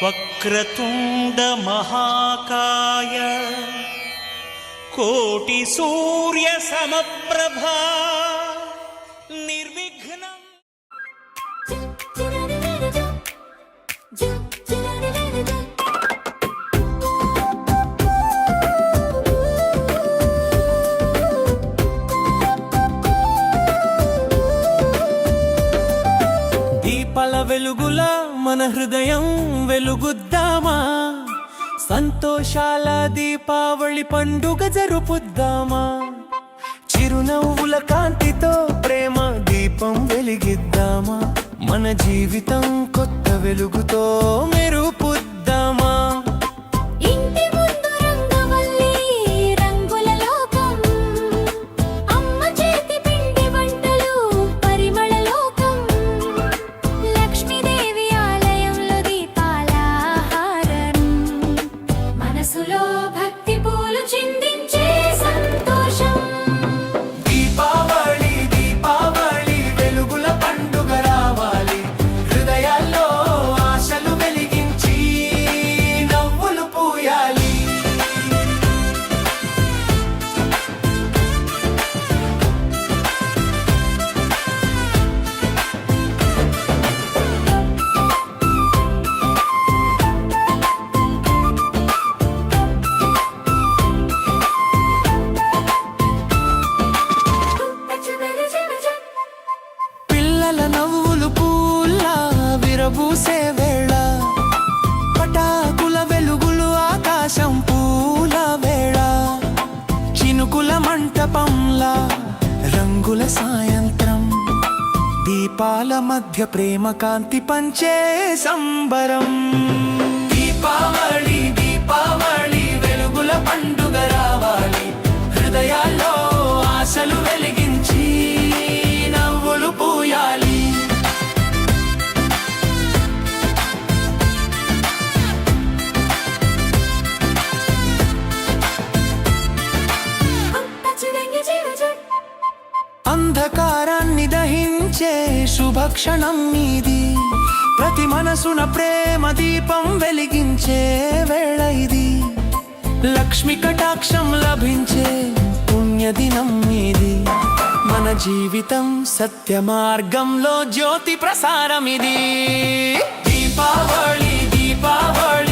వక్రతుండ మహాకాయ కోటి సూర్య సమప్రభా నిర్విఘ్నం. దీపాల వెలుగులా మన హృదయం వెలుగుద్దామా, సంతోషాల దీపావళి పండుగ జరుపుద్దామా. చిరునవ్వుల కాంతితో ప్రేమ దీపం వెలిగిద్దామా, మన జీవితం కొత్త వెలుగుతో మెరుపుద్దామా. నవ్వులు పూల్లా విరబూసే వేళ, పటాకుల వెలుగులు ఆకాశం పూల వేళ, చినుకుల మంటపంలా రంగుల సాయంత్రం, దీపాల మధ్య ప్రేమ కాంతి పంచే సంబరం. దీపావళి దీపావళి వెలుగుల పండుగ రావాలి, హృదయాల్లో ఆశలు వెలిగించి నవ్వులు పూయాలి. అంధకారాన్ని దహించే శుభక్షణం ఇది, ప్రతి మనసున ప్రేమ దీపం వెలిగించే వేళ ఇది. లక్ష్మి కటాక్షం లభించే పుణ్యదినం ఇది, మన జీవితం సత్య మార్గంలో జ్యోతి ప్రసారమిది. దీపావళి దీపావళి